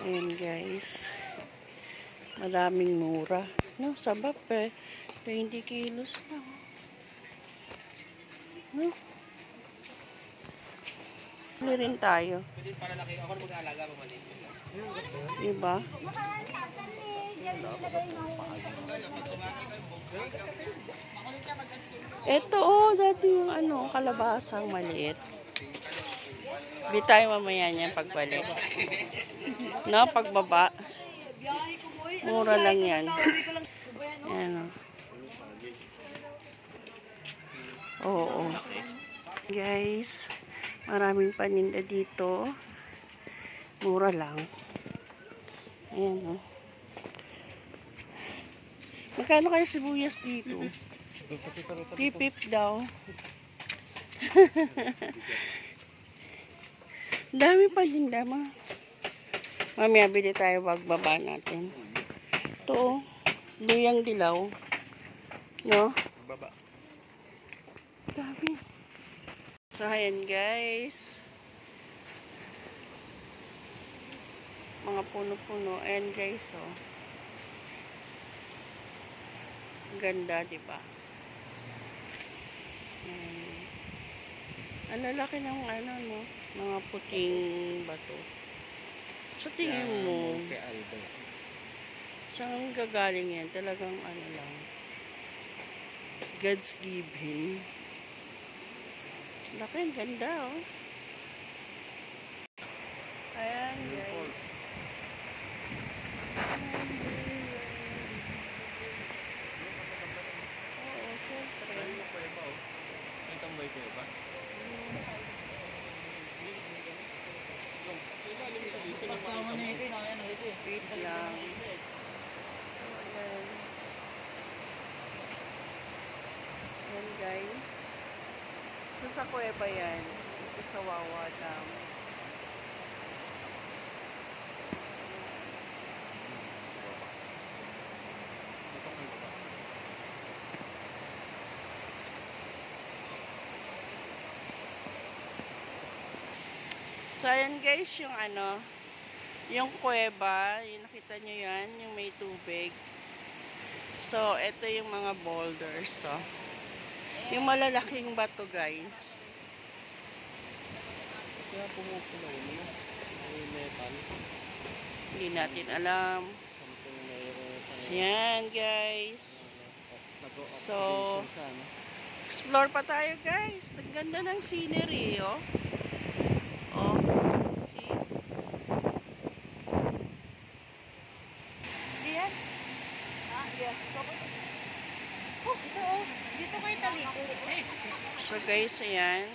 Ayan guys. Maraming mura. No, sabap 20 kilos lang. No? Huli rin tayo. Diba? Ito dati yung kalabasang maliit. Di tayo mamaya niyan pagbalik. No, pagbaba. Mura lang yan. Ayan Oo. Guys, maraming paninda dito. Mura lang. Ayan Magkano kayo sibuyas dito? Pipip daw. Dami paninda ma. Mamaya bili tayo pagbaba natin. Ito, luyang dilaw. No? Baba. Dami. So, ayan guys. Mga puno-puno. Ayan guys, Ganda, diba? Ang lalaki ng mga puting bato. So, tingin mo, saan gagaling yan? Talagang lang. God's given. Laki, ang ganda, Ayan, guys. Oo, syempre. Itong may kuweba. Wait lang. So, ayan. Ayan, guys. So, sa kuweba yan. Ito sa Wawa Dam. So, ayan guys, yung kuweba, yung nakita nyo yan, yung may tubig. So, ito yung mga boulders, yung malalaking bato, guys. Kaya pumupulaw mo na. May metal. Hindi natin alam. Yan, guys. So, explore pa tayo, guys. Ang ganda ng scenery, see? Diyan? Yes. Dito kayo taliko. So, guys, ayan.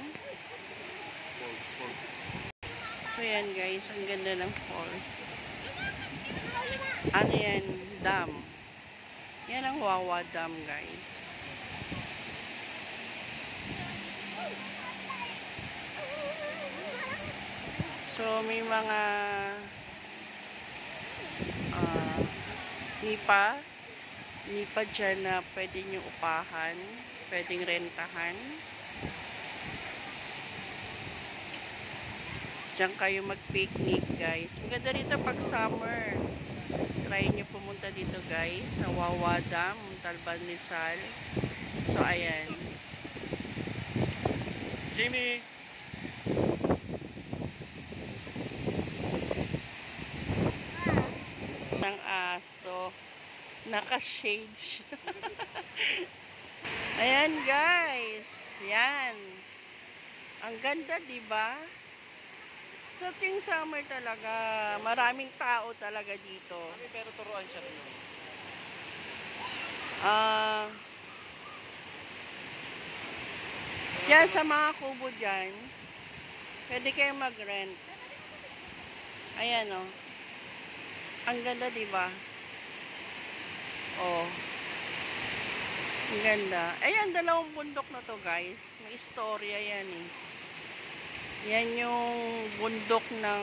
So, ayan, guys. Ang ganda ng falls. Ano yan? Dam. Yan ang Wawa Dam, guys. So, may mga nipa dyan na pwede nyo upahan, pwedeng rentahan. Diyan kayo mag-picnic, guys. Maganda rito pag summer. Try nyo pumunta dito, guys, sa Wawa Dam, Talban Rizal. So, ayan. Jimmy! Ng aso. Naka-shade siya. Ayan, guys. Yan. Ang ganda, diba? So, ting summer talaga. Maraming tao talaga dito. Pero turuan siya rin. Diyan sa mga kubo dyan, pwede kayo mag-rent. Ayan, Ang ganda, diba? Ang ganda. Ayan, dalawang bundok na to, guys. May istorya yan, Yan yung bundok ng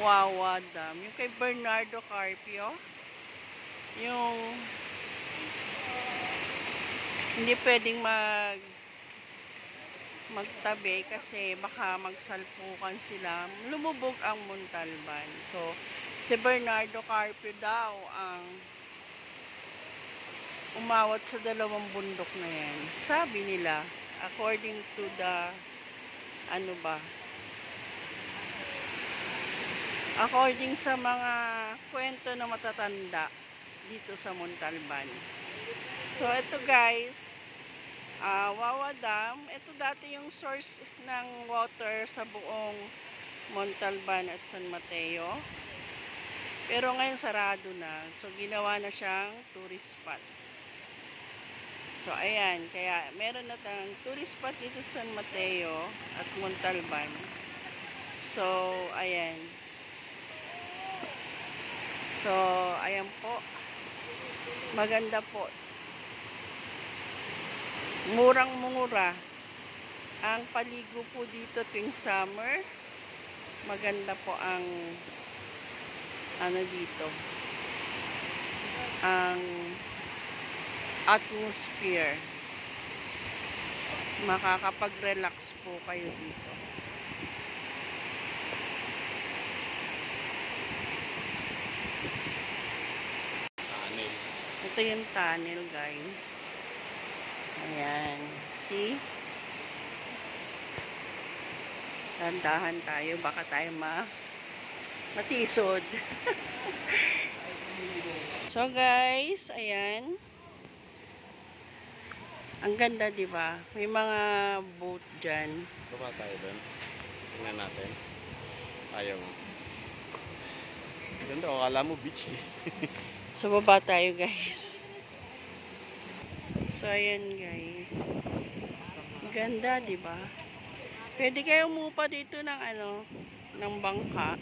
Wawa Dam. Yung kay Bernardo Carpio. Yung hindi pwedeng magtabi kasi baka magsalpukan sila. Lumubog ang Montalban. So, si Bernardo Carpio daw ang umawat sa dalawang bundok na yan. Sabi nila, according to the, ano ba, according sa mga kwento na matatanda dito sa Montalban. So, ito guys, Wawa Dam. Ito dati yung source ng water sa buong Montalban at San Mateo. Pero ngayon sarado na. So, ginawa na siyang tourist spot. So, ayan. Kaya, meron na tayong tourist spot dito sa San Mateo at Montalban. So, ayan. So, ayan po. Maganda po. Murang-mura. Ang paligo po dito tuwing summer. Maganda po ang ano dito. Ang atmosphere. Makakapag-relax po kayo dito. Tunnel. Ito yung tunnel, guys. Ayan. See? Tandahan tayo. Baka tayo matisod. So, guys, ayan. Ang ganda, di ba? May mga boat dyan. Baba tayo doon. Tingnan natin. Ayaw mo. Ganda, akala mo beach eh. So, baba tayo, guys. So, ayan, guys. Ganda, di ba? Pwede kayo umupa dito ng ano, ng bangka.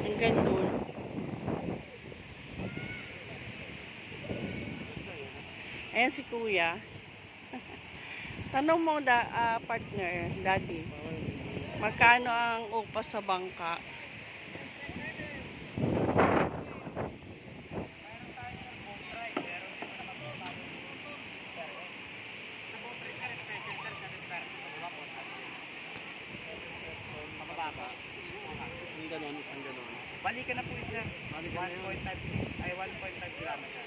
Hanggang doon. Ayan si Kuya. Tanong mo, partner, daddy. Magkano ang upa sa bangka? Isang ganon. Balikan na po yun, sir. 1.56 ay 1.5 kilometer.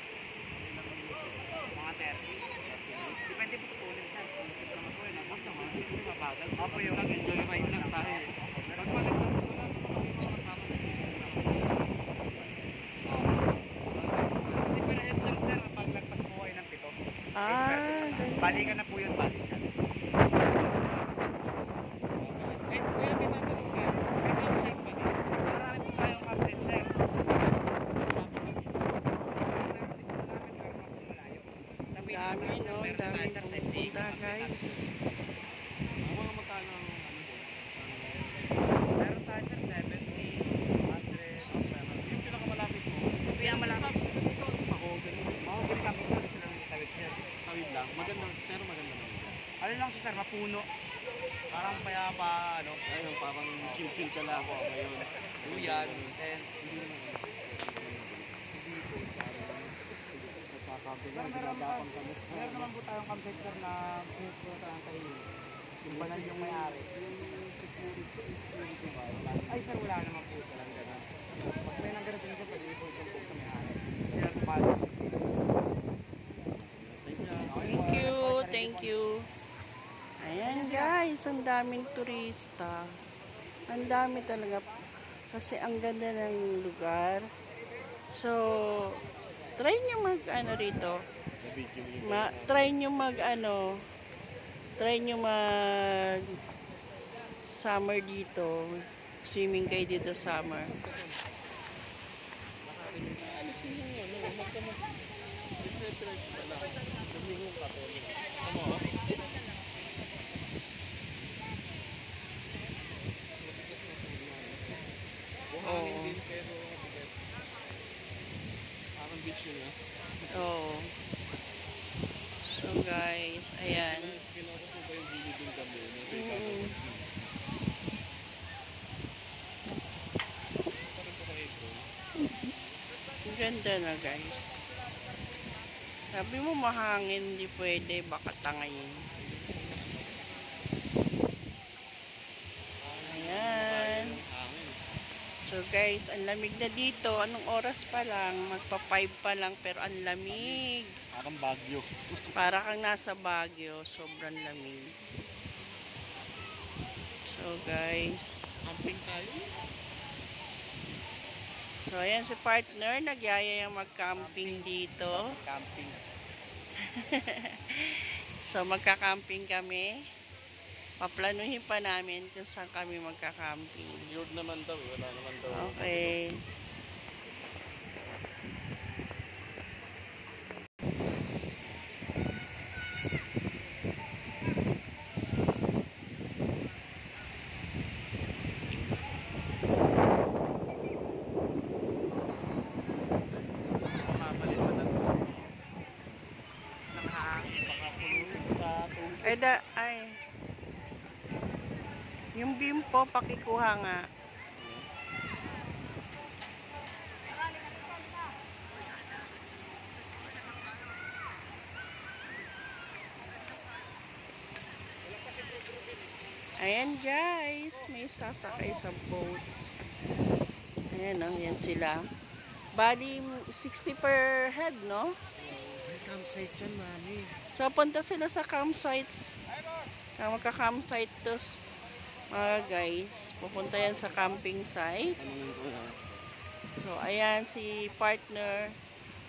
Mga 30. Depende po sa tulin, sir. Kung gusto ko naman po yun, nasa naman. Hindi mabagal. Opo yung enjoy ride lang tayo. Pagpalit lang po lang. Depende lang, sir. Paglagpas po kayo ng 7. Balikan na po yun, balikan. Kuya, may tatanong ka. May campsite pa din. Marami po tayong update, sir. Dami, no? Dami pupunta, guys. Ang mga magkano ang ano doon? Meron tayo, sir, 70, 100, Yung pinakamalapit mo. Yung pinakamalapit. Mahogany. Mahogany kami po sila ng tawid, sir. Tawid lang. Maganda, pero maganda naman dyan. Ano lang siya, sir, mapuno. Parang payapa, ano. Ayun, parang chill-chill ka lang ako ngayon. Luyan, then, Hindi naman ano. meron naman po tayong campsite, sir, na gusto po tayong tahimik. Yung banal yung may-ari. Yung security ba? Ay, sir, wala naman po sila ng gano'n. Pag may nang gano'n sila, sir, pwede po isang po sa may-ari. Sila po pa sa security. Thank you, thank you. Ayan, guys, ang daming turista. Ang dami talaga. Kasi ang ganda ng lugar. So, try nyo mag-ano rito. Try nyo mag-ano. Try nyo mag summer dito. Swimming kayo dito summer. Alisin mo ano, magkamag. Diretso na lang. Lumihong ka to. Ano? Buhangin din pero parang beach yun ah. Oh. So guys, ayan. Kinakos mo ba yung bilid yung gabi? Nasa Mm. Parang ko kayo ito. Ang ganda na, guys. Sabi mo mahangin, hindi pwede, baka tangayin. So guys, ang lamig na dito. Anong oras pa lang? Magpa 5 pa lang pero ang lamig. Parang Baguio. Para kang nasa Baguio. Sobrang lamig. So guys. Camping tayo. So ayan si partner. Nagyayayang mag-camping dito. Camping. So magka-camping kami. Paplanuhin pa namin kung saan kami magka-camping. Yun naman daw. Wala naman daw. Okay. Mamalit pa na ito. Baka puno sa tubig. Ay. Yung beam po, pakikuha nga. Ayan guys, may sasakay sa boat. Ayan o, yan sila. Bali, 60 per head, no? May campsite yan, mami. So, punta sila sa campsites. Magka-campsite tos, mga guys. Pupunta yan sa camping site. So, ayan, si partner,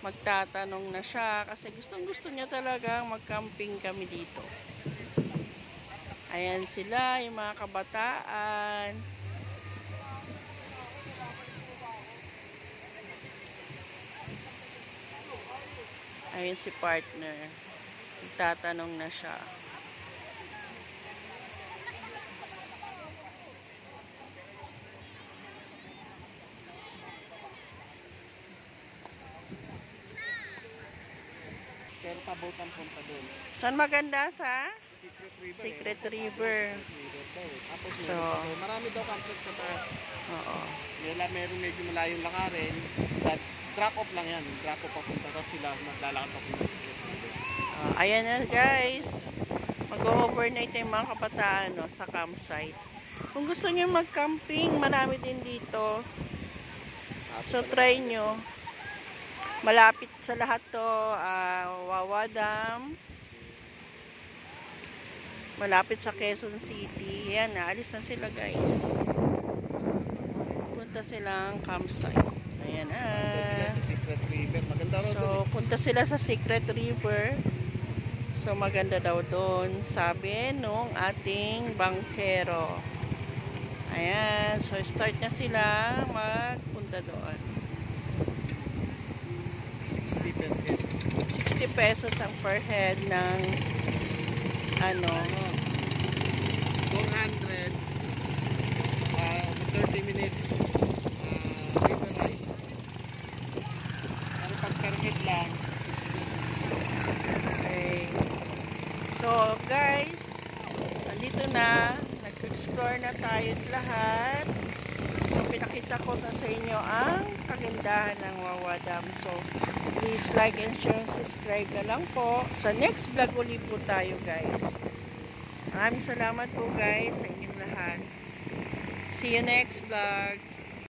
magtatanong na siya. Kasi gustong-gusto niya talaga mag-camping kami dito. Ayan sila, yung mga kabataan. Ayan si partner. Magtatanong na siya. Pero pa-boat ang punta doon. Saan maganda sa? Secret River. Secret River. River daw eh. Tapos So- marami daw campsite sa taas. Oo. Meron medyo malayong lakarin. But drop off lang yan. Drop off papunta. Tapos sila maglalakad papunta sa Secret River. Ayan na guys. Mag-overnight yung mga kabataan no, sa campsite. Kung gusto niyo mag-camping, marami din dito. So try nyo. Malapit sa lahat to, Wawa Dam. Malapit sa Quezon City. Yan, naalis na sila guys. Punta silang campsite. Ayan na. Sila sa Secret River. Maganda raw doon. So, punta sila sa Secret River. So, maganda daw doon. Sabi nung ating bangkero. Ayan. So, start na sila magpunta doon. 60 per head. 60 pesos ang per head ng ano. 400. 30 minutes. River ride. Pero pag per head lang, Okay. So, guys, nandito na. Nag-explore na tayo lahat. So, pinakita ko sa inyo ang kagandahan ng Wawa Dam. So, please like and share and subscribe na lang po. Sa next vlog ulit po tayo, guys. Maraming salamat po, guys, sa inyong lahat. See you next vlog.